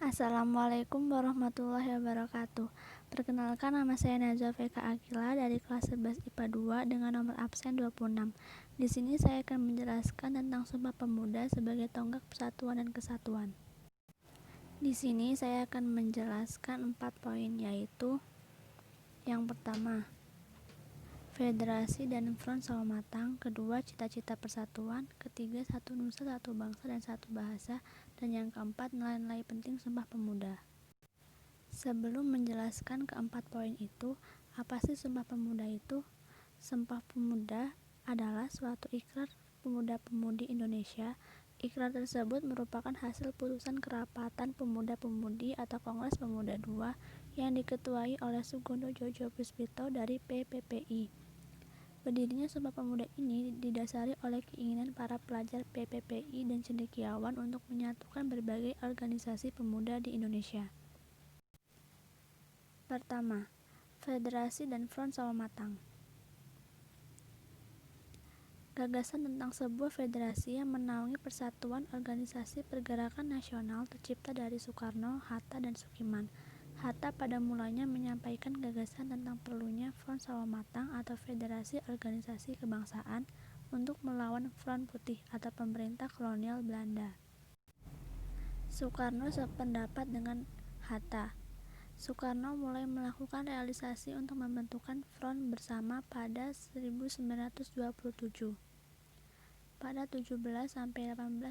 Assalamualaikum warahmatullahi wabarakatuh. Perkenalkan, nama saya Najwa Veka Akila dari kelas 11 IPA 2 dengan nomor absen 26. Di sini saya akan menjelaskan tentang Sumpah Pemuda sebagai tonggak persatuan dan kesatuan. Di sini saya akan menjelaskan 4 poin, yaitu yang pertama, federasi dan front sama matang. Kedua, cita-cita persatuan. Ketiga, satu nusa, satu bangsa, dan satu bahasa. Dan yang keempat, nilai-nilai penting Sumpah Pemuda. Sebelum menjelaskan keempat poin itu, apa sih Sumpah Pemuda itu? Sumpah Pemuda adalah suatu ikrar pemuda-pemudi Indonesia. Ikrar tersebut merupakan hasil putusan kerapatan pemuda-pemudi atau Kongres Pemuda II yang diketuai oleh Sugondo Djodjo Puspito dari PPPI. Berdirinya Sumpah Pemuda ini didasari oleh keinginan para pelajar PPPI dan cendekiawan untuk menyatukan berbagai organisasi pemuda di Indonesia. Pertama, federasi dan front sama matang. Gagasan tentang sebuah federasi yang menaungi persatuan organisasi pergerakan nasional tercipta dari Soekarno, Hatta, dan Sukiman. Hatta pada mulanya menyampaikan gagasan tentang perlunya front sama matang atau federasi organisasi kebangsaan untuk melawan Front Putih atau pemerintah kolonial Belanda. Soekarno sependapat dengan Hatta. Soekarno mulai melakukan realisasi untuk membentukkan front bersama pada 1927. Pada 17-18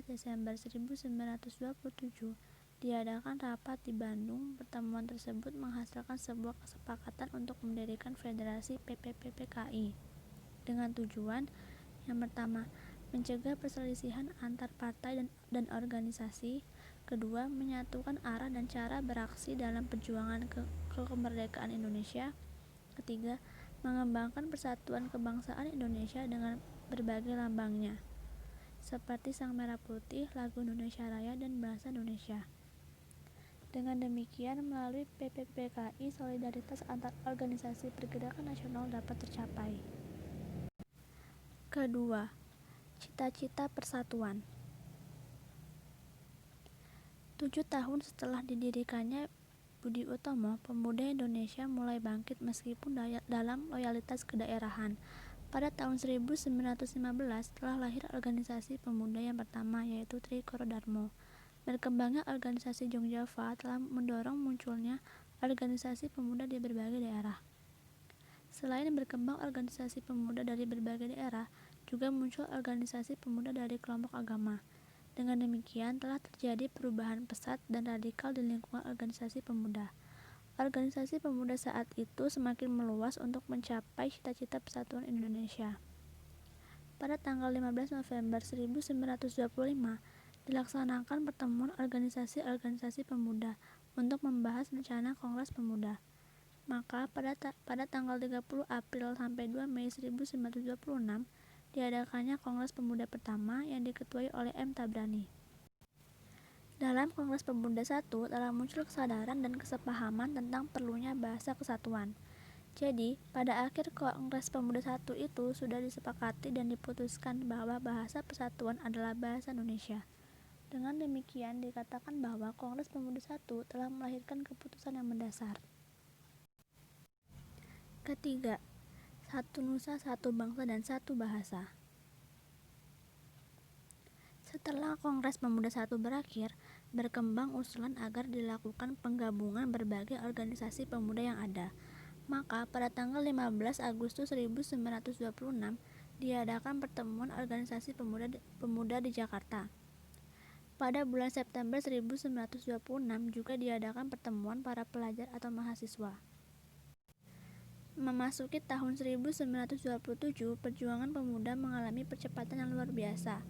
Desember 1927, diadakan rapat di Bandung. Pertemuan tersebut menghasilkan sebuah kesepakatan untuk mendirikan Federasi PPPKI dengan tujuan yang pertama, mencegah perselisihan antar partai dan organisasi. Kedua, menyatukan arah dan cara beraksi dalam perjuangan kemerdekaan Indonesia. Ketiga, mengembangkan persatuan kebangsaan Indonesia dengan berbagai lambangnya, seperti Sang Merah Putih, lagu Indonesia Raya, dan bahasa Indonesia. Dengan demikian, melalui PPPKI, solidaritas antar organisasi pergerakan nasional dapat tercapai. Kedua, cita-cita persatuan. 7 tahun setelah didirikannya Budi Utomo, pemuda Indonesia mulai bangkit meskipun dalam loyalitas kedaerahan. Pada tahun 1915 telah lahir organisasi pemuda yang pertama, yaitu Trikoro Darmo. Berkembangnya organisasi Jongjava telah mendorong munculnya organisasi pemuda di berbagai daerah. Selain berkembang organisasi pemuda dari berbagai daerah, juga muncul organisasi pemuda dari kelompok agama. Dengan demikian, telah terjadi perubahan pesat dan radikal di lingkungan organisasi pemuda. Organisasi pemuda saat itu semakin meluas untuk mencapai cita-cita persatuan Indonesia. Pada tanggal 15 November 1925, dilaksanakan pertemuan organisasi-organisasi pemuda untuk membahas rencana Kongres Pemuda. Maka pada tanggal 30 April sampai 2 Mei 1926 diadakannya Kongres Pemuda pertama yang diketuai oleh M. Tabrani. Dalam Kongres Pemuda I telah muncul kesadaran dan kesepahaman tentang perlunya bahasa kesatuan. Jadi, pada akhir Kongres Pemuda I itu sudah disepakati dan diputuskan bahwa bahasa persatuan adalah bahasa Indonesia. Dengan demikian dikatakan bahwa Kongres Pemuda I telah melahirkan keputusan yang mendasar. Ketiga, satu nusa, satu bangsa, dan satu bahasa. Setelah Kongres Pemuda I berakhir, berkembang usulan agar dilakukan penggabungan berbagai organisasi pemuda yang ada. Maka pada tanggal 15 Agustus 1926 diadakan pertemuan organisasi pemuda di Jakarta. Pada bulan September 1926 juga diadakan pertemuan para pelajar atau mahasiswa. Memasuki tahun 1927, perjuangan pemuda mengalami percepatan yang luar biasa.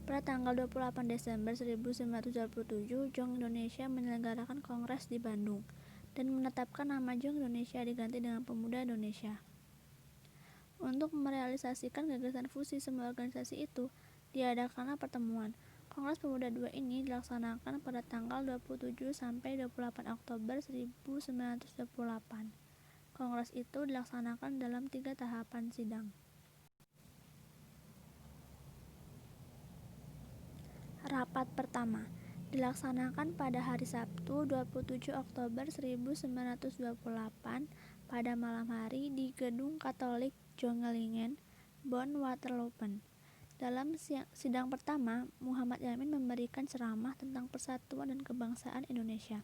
Pada tanggal 28 Desember 1927, Jong Indonesia menyelenggarakan kongres di Bandung dan menetapkan nama Jong Indonesia diganti dengan Pemuda Indonesia. Untuk merealisasikan gagasan fusi semua organisasi itu, diadakanlah pertemuan. Kongres Pemuda II ini dilaksanakan pada tanggal 27 sampai 28 Oktober 1928. Kongres itu dilaksanakan dalam 3 tahapan sidang. Rapat pertama dilaksanakan pada hari Sabtu 27 Oktober 1928 pada malam hari di Gedung Katolik Jongelingen, Bonn-Waterloopen. Dalam sidang pertama, Muhammad Yamin memberikan ceramah tentang persatuan dan kebangsaan Indonesia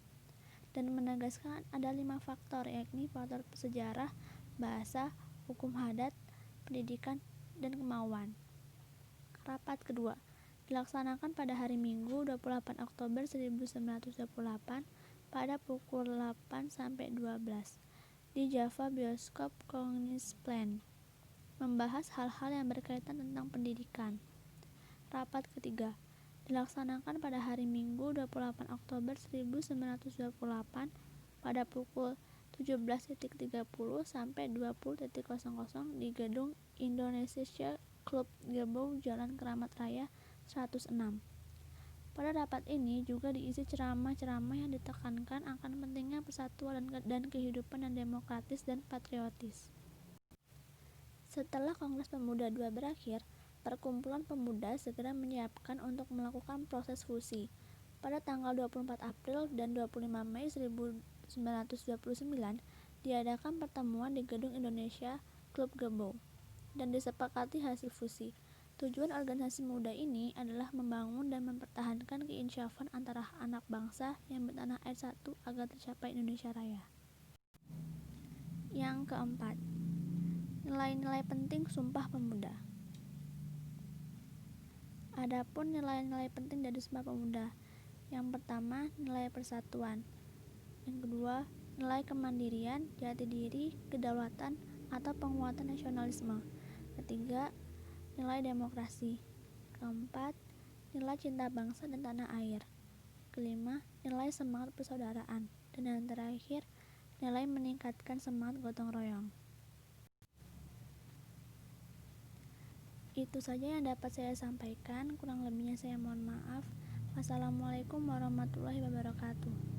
dan menegaskan ada 5 faktor, yakni faktor sejarah, bahasa, hukum adat, pendidikan, dan kemauan. Rapat kedua dilaksanakan pada hari Minggu 28 Oktober 1928 pada pukul 8 sampai 12 di Java Bioskop Koningsplein, membahas hal-hal yang berkaitan tentang pendidikan. Rapat ketiga dilaksanakan pada hari Minggu 28 Oktober 1928 pada pukul 17.30 sampai 20.00 di Gedung Indonesia Club Gebo, Jalan Keramat Raya 106. Pada rapat ini juga diisi ceramah-ceramah yang ditekankan akan pentingnya persatuan dan kehidupan yang demokratis dan patriotis. Setelah Kongres Pemuda II berakhir, Perkumpulan Pemuda segera menyiapkan untuk melakukan proses fusi. Pada tanggal 24 April dan 25 Mei 1929 diadakan pertemuan di Gedung Indonesia Club Gebo dan disepakati hasil fusi. Tujuan organisasi muda ini adalah membangun dan mempertahankan keinsyafan antara anak bangsa yang bertanah air satu agar tercapai Indonesia Raya. Yang keempat, nilai-nilai penting Sumpah Pemuda. Adapun nilai-nilai penting dari Sumpah Pemuda, yang pertama nilai persatuan, yang kedua nilai kemandirian, jati diri, kedaulatan atau penguatan nasionalisme, ketiga nilai demokrasi, keempat nilai cinta bangsa dan tanah air, kelima nilai semangat persaudaraan, dan yang terakhir nilai meningkatkan semangat gotong royong. Itu saja yang dapat saya sampaikan, kurang lebihnya saya mohon maaf. Wassalamualaikum warahmatullahi wabarakatuh.